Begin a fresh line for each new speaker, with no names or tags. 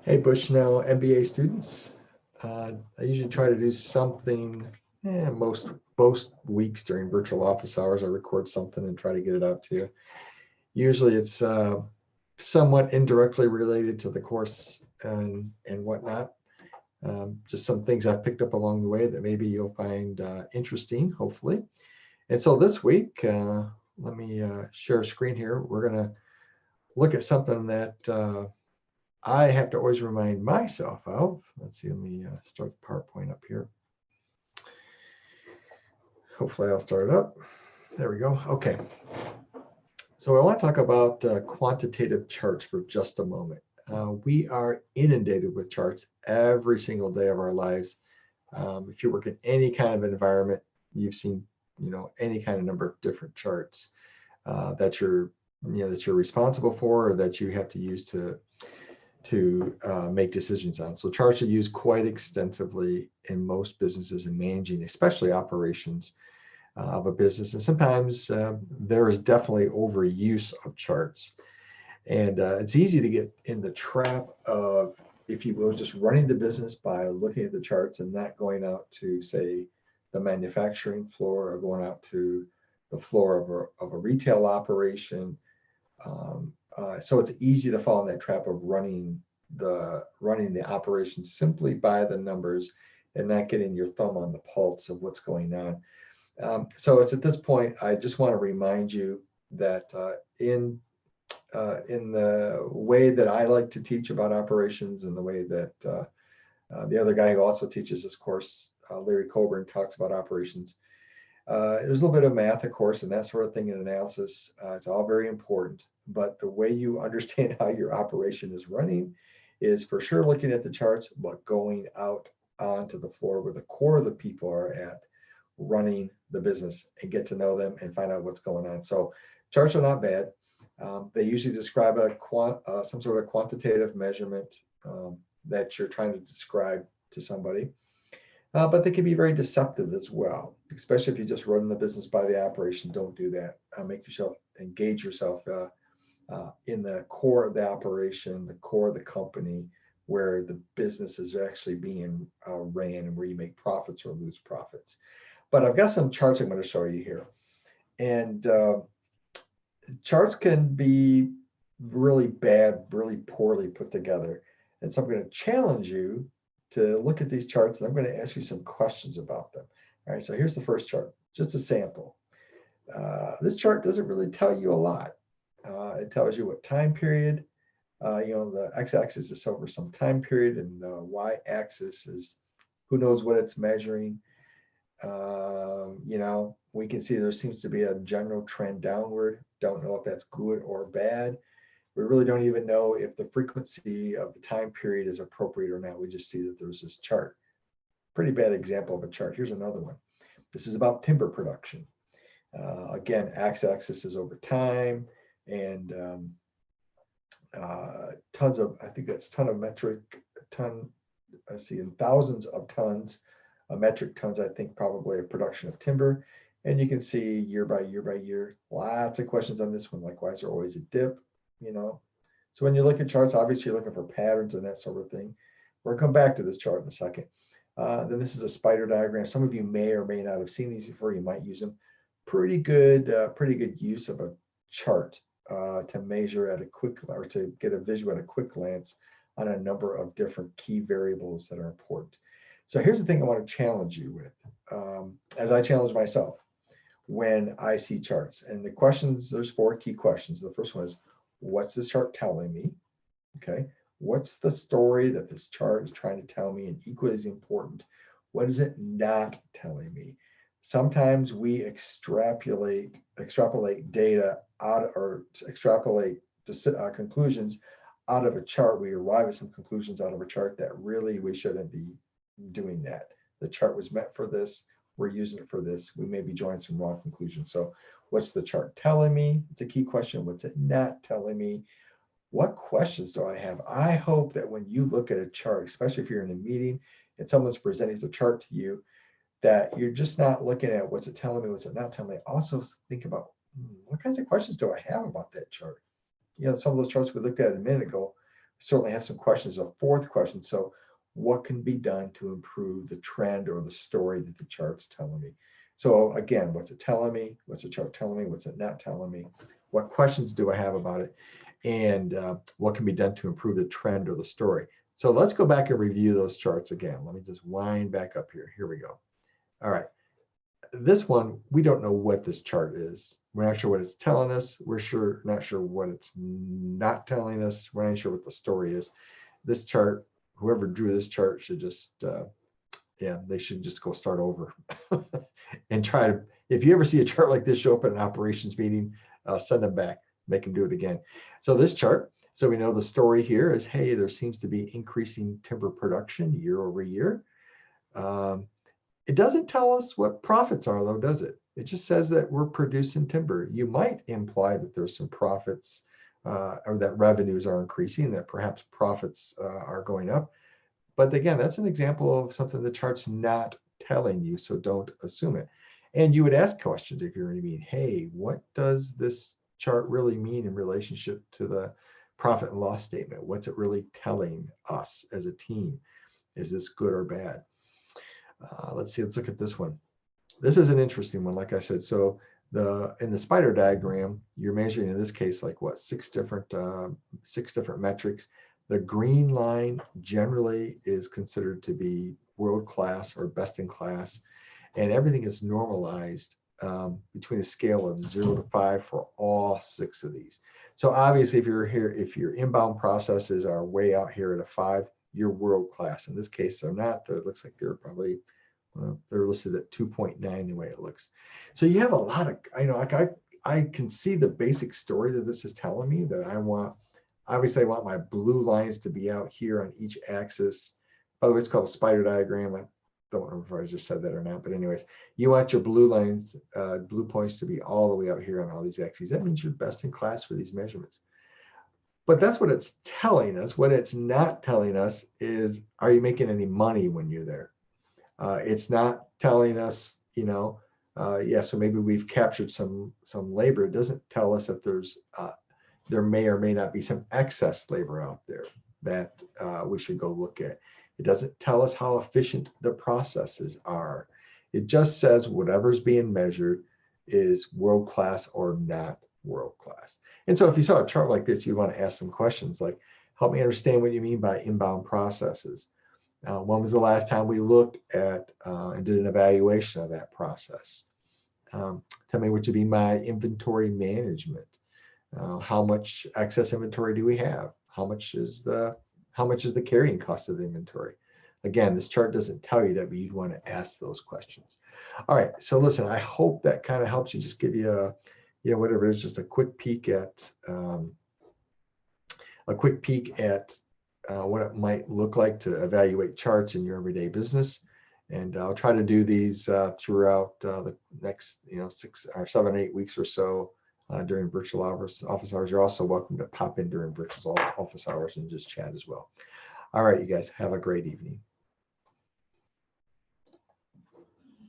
Hey, Bushnell MBA students. I usually try to do something most weeks during virtual office hours. I record something and try to get it out to you. Usually it's somewhat indirectly related to the course and whatnot. Just some things I've picked up along the way that maybe you'll find interesting, hopefully. And so this week, let me share a screen here. We're going to look at something that I have to always remind myself of. Let's see, let me start the PowerPoint up here. Hopefully I'll start it up. There we go. Okay. So I want to talk about quantitative charts for just a moment. We are inundated with charts every single day of our lives. If you work in any kind of environment, you've seen, any kind of number of different charts that you're responsible for or that you have to use to make decisions on. So charts are used quite extensively in most businesses in managing, especially operations of a business. And sometimes there is definitely overuse of charts. And it's easy to get in the trap of, if you will, just running the business by looking at the charts and not going out to, say, the manufacturing floor or going out to the floor of a retail operation. So it's easy to fall in that trap of running the operation simply by the numbers and not getting your thumb on the pulse of what's going on. So it's at this point, I just want to remind you that in the way that I like to teach about operations and the way that the other guy who also teaches this course, Larry Coburn, talks about operations, there's a little bit of math, of course, and that sort of thing in analysis. It's all very important, but the way you understand how your operation is running is for sure looking at the charts, but going out onto the floor where the core of the people are at running the business and get to know them and find out what's going on. So charts are not bad. They usually describe some sort of quantitative measurement that you're trying to describe to somebody. But they can be very deceptive as well, especially if you just run the business by the operation. Don't do that. Engage yourself in the core of the operation, the core of the company, where the business is actually being ran and where you make profits or lose profits. But I've got some charts I'm going to show you here. And charts can be really bad, really poorly put together. And so I'm going to challenge you to look at these charts, and I'm going to ask you some questions about them. All right, so here's the first chart, just a sample. This chart doesn't really tell you a lot. It tells you what time period, the x-axis is over some time period, and the y-axis is who knows what it's measuring. We can see there seems to be a general trend downward. Don't know if that's good or bad. We really don't even know if the frequency of the time period is appropriate or not. We just see that there's this chart. Pretty bad example of a chart. Here's another one. This is about timber production. Again, x-axis is over time, and tons of, I think that's I see in thousands of tons, metric tons, I think probably of production of timber. And you can see year by year by year, lots of questions on this one, like why is there always a dip? So when you look at charts, obviously you're looking for patterns and that sort of thing. We're gonna come back to this chart in a second. Then this is a spider diagram. Some of you may or may not have seen these before. You might use them. Pretty good use of a chart to measure at a quick, or to get a visual at a quick glance on a number of different key variables that are important. So here's the thing I want to challenge you with, as I challenge myself when I see charts. And the questions, there's 4 key questions. The first one is, what's this chart telling me? Okay, what's the story that this chart is trying to tell me? And equally as important, what is it not telling me? Sometimes we extrapolate data out, or extrapolate conclusions out of a chart. We arrive at some conclusions out of a chart that really we shouldn't be doing that. The chart was meant for this. We're using it for this. We may be drawing some wrong conclusions. So what's the chart telling me? It's a key question. What's it not telling me? What questions do I have? I hope that when you look at a chart, especially if you're in a meeting and someone's presenting the chart to you, that you're just not looking at what's it telling me, what's it not telling me. Also think about what kinds of questions do I have about that chart? Some of those charts we looked at a minute ago, certainly have some questions. A fourth question. So what can be done to improve the trend or the story that the chart's telling me? So again, what's it telling me? What's the chart telling me? What's it not telling me? What questions do I have about it? And what can be done to improve the trend or the story? So let's go back and review those charts again. Let me just wind back up here. Here we go. All right. This one, we don't know what this chart is. We're not sure what it's telling us. We're not sure what it's not telling us. We're not sure what the story is. This chart, whoever drew this chart should just, yeah, they should just go start over and try to, if you ever see a chart like this show up at an operations meeting, send them back, make them do it again. So this chart, so we know the story here is, hey, there seems to be increasing timber production year over year. It doesn't tell us what profits are though, does it? It just says that we're producing timber. You might imply that there's some profits or that revenues are increasing, that perhaps profits are going up. But again, that's an example of something the chart's not telling you, so don't assume it. And you would ask questions if you're going to mean, hey, what does this chart really mean in relationship to the profit and loss statement? What's it really telling us as a team? Is this good or bad? Let's see, let's look at this one. This is an interesting one, like I said. So in the spider diagram, you're measuring in this case like what, six different metrics. The green line generally is considered to be world-class or best in class, and everything is normalized between a scale of 0 to 5 for all 6 of these. So obviously, if your inbound processes are way out here at a 5, you're world-class. In this case, they're not. It looks like they're probably they're listed at 2.9 the way it looks. So you have a lot of, like I can see the basic story that this is telling me, that obviously I want my blue lines to be out here on each axis. By the way, it's called a spider diagram. I don't know if I just said that or not, but anyways, you want your blue lines, blue points to be all the way out here on all these axes. That means you're best in class for these measurements. But that's what it's telling us. What it's not telling us is, are you making any money when you're there? It's not telling us, yeah, so maybe we've captured some labor. It doesn't tell us that there may or may not be some excess labor out there that we should go look at. It doesn't tell us how efficient the processes are. It just says whatever's being measured is world-class or not world-class. And so if you saw a chart like this, you want to ask some questions like, help me understand what you mean by inbound processes. When was the last time we looked at and did an evaluation of that process? Tell me what should be my inventory management. How much excess inventory do we have? How much is the carrying cost of the inventory? Again, this chart doesn't tell you that, but you'd want to ask those questions. All right, so listen, I hope that kind of helps you, just give you a, whatever it is, just a quick peek at what it might look like to evaluate charts in your everyday business. And I'll try to do these throughout the next 6 or 7 or 8 weeks or so during virtual office hours. You're also welcome to pop in during virtual office hours and just chat as well. All right, you guys, have a great evening.